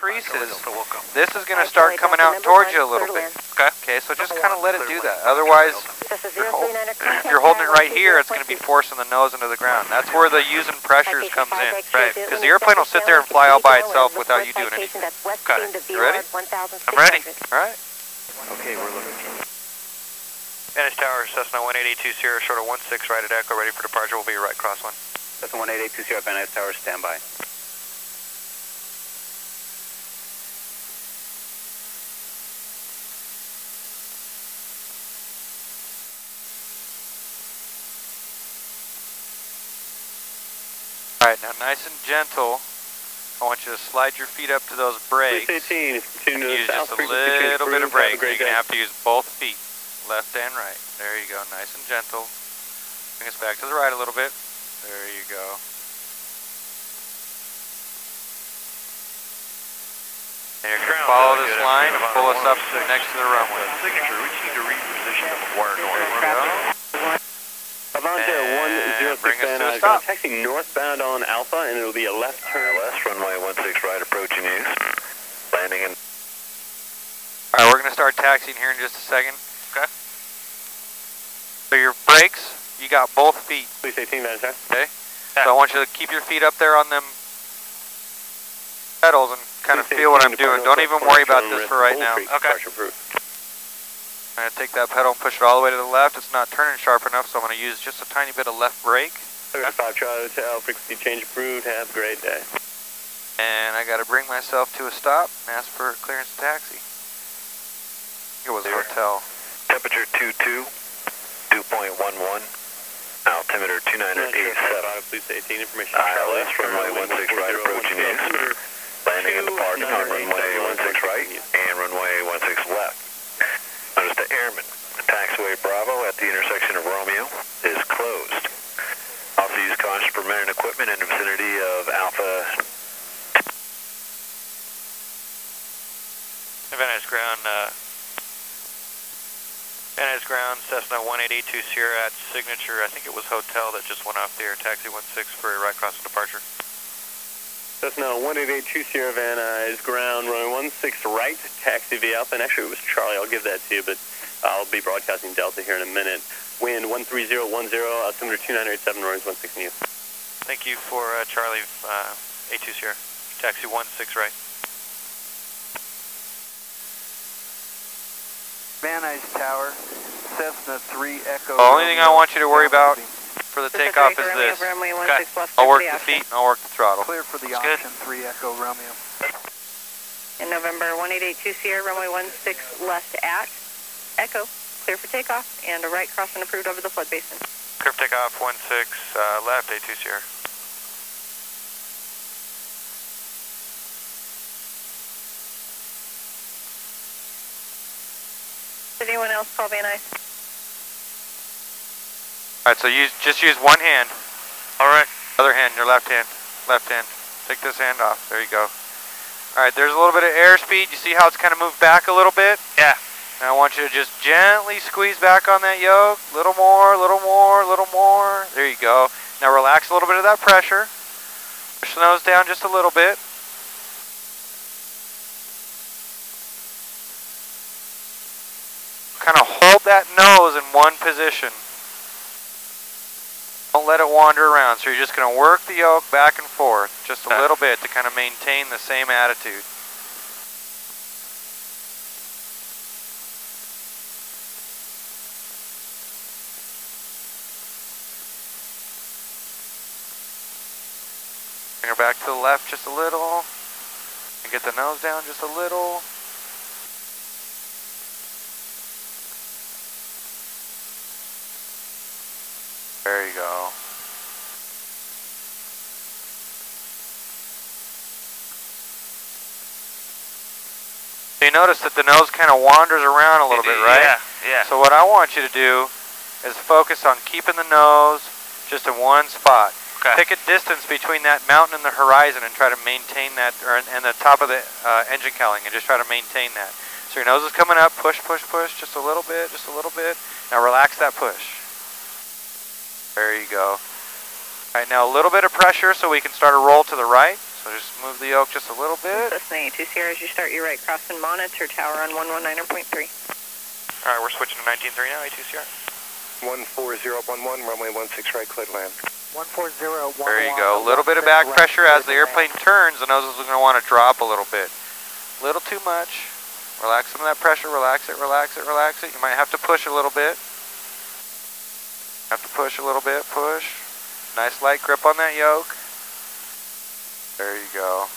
increases, this is going to start coming out towards you a little bit. Okay, so just kind of let it do that. Otherwise, if you're holding it right here, it's going to be forcing the nose into the ground. That's where the using pressures comes in, right? Because the airplane will sit there and fly all by itself without you doing anything. Okay, you ready? I'm ready. All right. Okay, we're looking. NS Tower, Cessna 1882 Sierra, short of 16 right at Echo, ready for departure. We'll be right cross one. Cessna 1882 Sierra, NS Tower, standby. All right, now nice and gentle. I want you to slide your feet up to those brakes. 18, and use just a little bit of brake. You're going to have to use both feet, left and right. There you go, nice and gentle. Bring us back to the right a little bit. There you go. And you're going to follow this line and pull us up next to the runway. Signature, we just need to reposition the wire north. Avante 106 Van Nuys, taxiing northbound on Alpha, and it'll be a left turn. West, runway 16 right, approaching Nuys. Landing in. Alright, we're going to start taxiing here in just a second. Okay. So your brakes, you got both feet. Please 18, Van Nuys. Okay. Yeah. So I want you to keep your feet up there on them pedals and kind of feel what I'm doing. Don't even worry about this for right now. Okay. I'm going to take that pedal and push it all the way to the left. It's not turning sharp enough, so I'm going to use just a tiny bit of left brake. 35 Charlie Hotel, frequency change approved. Have a great day. And I got to bring myself to a stop and ask for clearance to taxi. It was a hotel. Temperature 22, 2.11, altimeter 2987. Please 18, information. ILS, runway 16 right, approaching Nuys. Landing and departing on runway 16 right and runway 16 left. Notice the airman. Taxiway Bravo at the intersection of Romeo is closed. Also use caution for men and equipment in the vicinity of Alpha. NS ground, Cessna 1882 Sierra at Signature. I think it was hotel that just went off the air. Taxi 16 for a right crossing departure. Cessna 1882 Sierra Van Nuys ground, runway 16 right, taxi via Alpha. And actually it was Charlie, I'll give that to you, but I'll be broadcasting Delta here in a minute. Wind 13010, altimeter 2987, runway 16 U. Thank you for Charlie 82 Sierra. Taxi 16 right. Van Nuys Tower, Cessna 3 Echo. The only thing I want you to worry about for the takeoff is this. Okay. I'll work the feet and I'll work the throttle. Clear for the option 3 Echo Romeo. In November 1882 Sierra, runway 16 left at Echo. Clear for takeoff and a right crossing approved over the flood basin. Clear for takeoff 16 left, 82 Sierra. Did anyone else call Van Nuys? Alright, so just use one hand. Alright. Other hand, your left hand. Left hand. Take this hand off. There you go. Alright, there's a little bit of airspeed. You see how it's kind of moved back a little bit? Yeah. Now I want you to just gently squeeze back on that yoke. Little more, little more, little more. There you go. Now relax a little bit of that pressure. Push the nose down just a little bit. Kind of hold that nose in one position. Don't let it wander around. So you're just going to work the yoke back and forth just a little bit to kind of maintain the same attitude. Bring her back to the left just a little. And get the nose down just a little. There you go. So you notice that the nose kind of wanders around a little bit, right? Yeah, yeah. So what I want you to do is focus on keeping the nose just in one spot. Okay. Pick a distance between that mountain and the horizon and try to maintain that, and the top of the engine cowling, and just try to maintain that. So your nose is coming up, push, push, push, just a little bit, just a little bit. Now relax that push. There you go. All right, now a little bit of pressure so we can start a roll to the right. So just move the yoke just a little bit. Cessna 82 Sierra, as you start your right crossing, monitor tower on 119.3. Alright, we're switching to 19.3 now, 82 Sierra. 14011, runway 16 right, clear to land. 14011. There you go. A little bit of back pressure as the airplane turns. The nose is going to want to drop a little bit. A little too much. Relax some of that pressure. Relax it, relax it, relax it. You might have to push a little bit. Have to push a little bit. Push. Nice light grip on that yoke. There you go.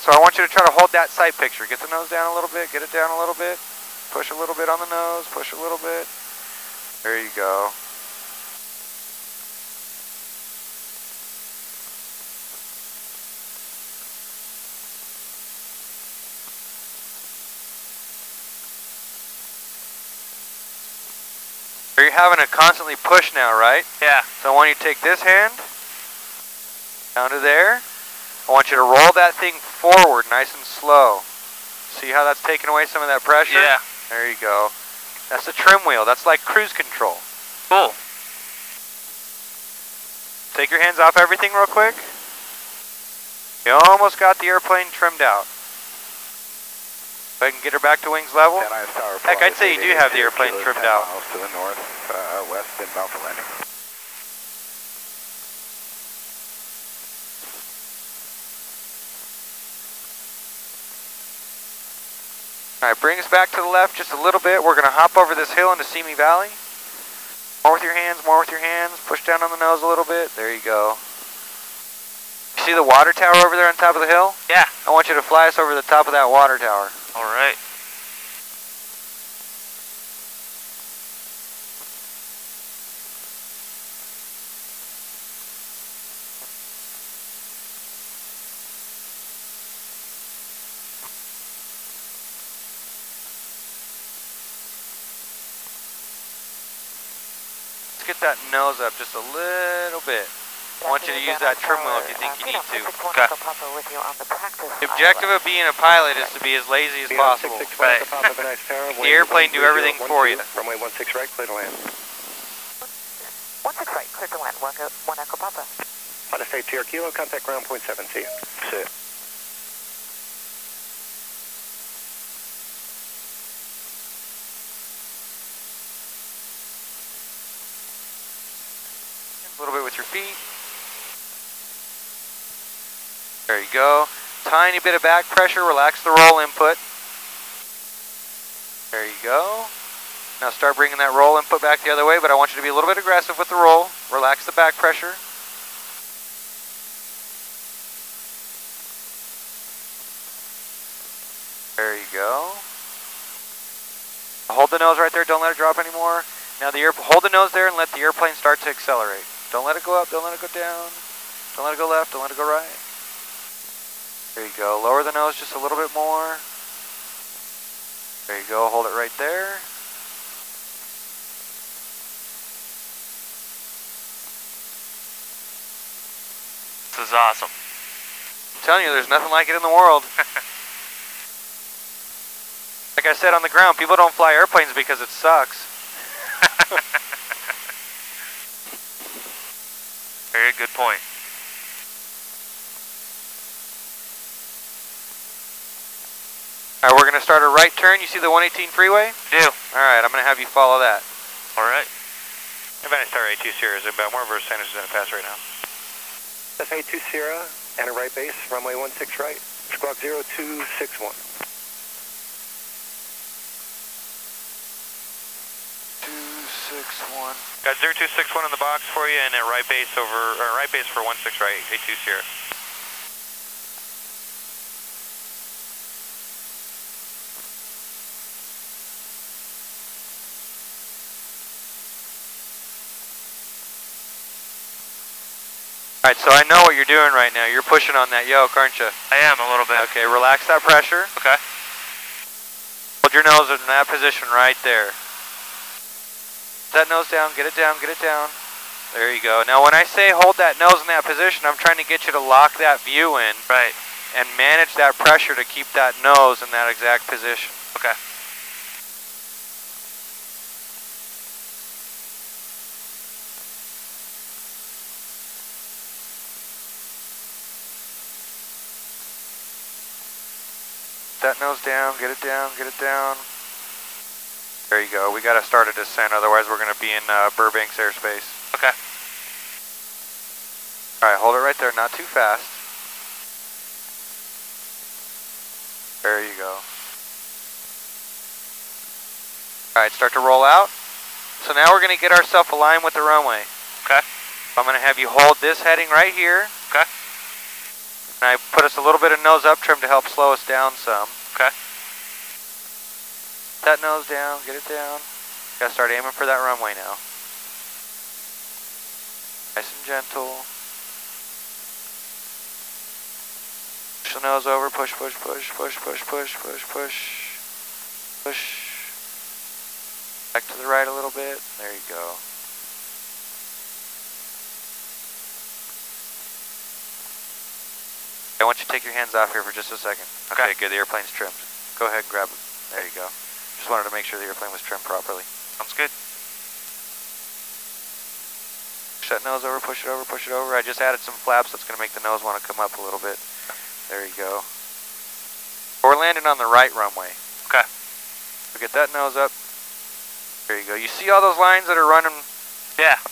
So I want you to try to hold that side picture. Get the nose down a little bit. Get it down a little bit. Push a little bit on the nose. Push a little bit. There you go. So you're having to constantly push now, right? Yeah. So I want you to take this hand down to there. I want you to roll that thing forward nice and slow. See how that's taking away some of that pressure? Yeah. There you go. That's the trim wheel. That's like cruise control. Cool. Take your hands off everything real quick. You almost got the airplane trimmed out. If I can get her back to wings level. Heck, I'd say you do have the airplane trimmed out. Miles to the north, west, inbound for landing. Alright, bring us back to the left just a little bit. We're going to hop over this hill into Simi Valley. More with your hands, more with your hands. Push down on the nose a little bit. There you go. You see the water tower over there on top of the hill? Yeah. I want you to fly us over the top of that water tower. Alright. Let's get that nose up just a little bit. I want you to use that trim wheel if you think you need to. Okay. The objective of being a pilot is to be as lazy as possible. Right. The airplane do everything for you. Runway 16 right, clear to land. 16 right, clear to land, 1 Echo Papa. Honda State Sierra Kilo, contact ground point 7, see you. See you. A little bit with your feet. There you go. Tiny bit of back pressure, relax the roll input. There you go. Now start bringing that roll input back the other way, but I want you to be a little bit aggressive with the roll. Relax the back pressure. There you go. Hold the nose right there, don't let it drop anymore. Now hold the nose there and let the airplane start to accelerate. Don't let it go up, don't let it go down. Don't let it go left, don't let it go right. There you go. Lower the nose just a little bit more. There you go. Hold it right there. This is awesome. I'm telling you, there's nothing like it in the world. Like I said on the ground, people don't fly airplanes because it sucks. Very good point. Alright, we're going to start a right turn. You see the 118 freeway? Do. Alright, I'm going to have you follow that. Alright. Advantage Tower 82 Sierra is about more versus San Jose pass right now. That's 82 Sierra, and a right base, runway 16 right, squawk 0261. 261. Got 0261 in the box for you, and a right base for 16 right, 82 Sierra. Alright, so I know what you're doing right now. You're pushing on that yoke, aren't you? I am a little bit. Okay, relax that pressure. Okay. Hold your nose in that position right there. That nose down, get it down, get it down. There you go. Now when I say hold that nose in that position, I'm trying to get you to lock that view in. Right. And manage that pressure to keep that nose in that exact position. Okay. that nose down, get it down, get it down. There you go. We got to start a descent, otherwise we're going to be in Burbank's airspace. Okay. All right, hold it right there, not too fast. There you go. All right, start to roll out. So now we're going to get ourselves aligned with the runway. Okay. I'm going to have you hold this heading right here. Okay. And I put us a little bit of nose up trim to help slow us down some. Okay. That nose down, get it down. Got to start aiming for that runway now. Nice and gentle. Push the nose over, push, push, push, push, push, push, push, push, push. Back to the right a little bit. There you go. I want you to take your hands off here for just a second. Okay, good. The airplane's trimmed. Go ahead and grab it. There you go. Just wanted to make sure the airplane was trimmed properly. Sounds good. Push that nose over, push it over, push it over. I just added some flaps that's going to make the nose want to come up a little bit. There you go. We're landing on the right runway. Okay. So get that nose up. There you go. You see all those lines that are running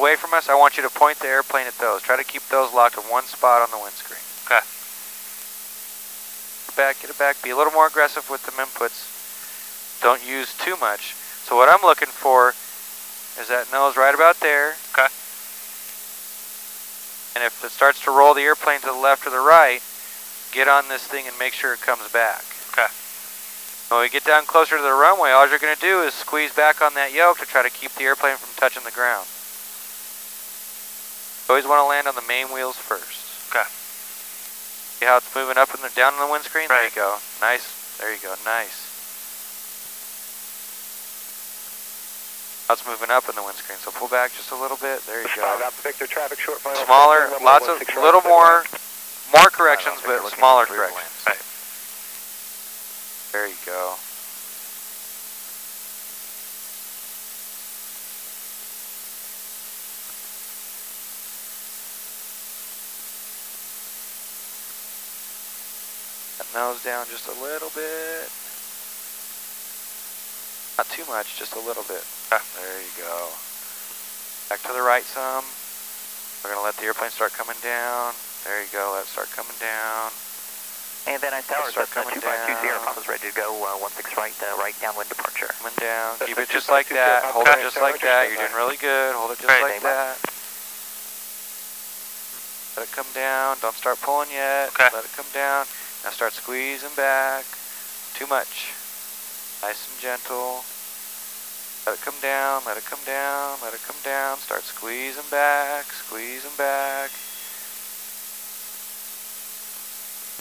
away from us? I want you to point the airplane at those. Try to keep those locked in one spot on the windscreen. Okay. Get it back. Be a little more aggressive with them inputs. Don't use too much. So what I'm looking for is that nose right about there. Okay. And if it starts to roll the airplane to the left or the right, get on this thing and make sure it comes back. Okay. When we get down closer to the runway, all you're going to do is squeeze back on that yoke to try to keep the airplane from touching the ground. You always want to land on the main wheels first. Okay. See how it's moving up and down on the windscreen? Right. There you go. Nice. There you go. Nice. Now it's moving up in the windscreen, so pull back just a little bit. There you go. Victor, traffic short final. Smaller, lots of, little more corrections, but smaller corrections. Right. There you go. That nose down just a little bit. Not too much, just a little bit. There you go. Back to the right some. We're going to let the airplane start coming down. There you go, let it start coming down. And then I tower, that's 2520, Papa's ready to go, 16 right, right downwind departure. Coming down, keep it just like that, hold it just like that, you're doing really good, hold it just like that. Let it come down, don't start pulling yet, let it come down. Now start squeezing back, too much. Nice and gentle. Let it come down, let it come down, let it come down, start squeezing back, squeezing back.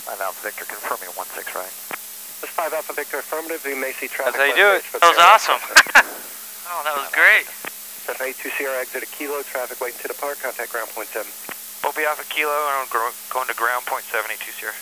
5 Alpha Victor confirming 16 right. This 5 Alpha Victor affirmative, you may see traffic. That's how you do it. That was awesome. Oh, that was great. Stephanie 2 Sierra exit a kilo, traffic waiting to depart, contact ground point 7. We'll be off at kilo and I'm going to ground point 782 Sierra.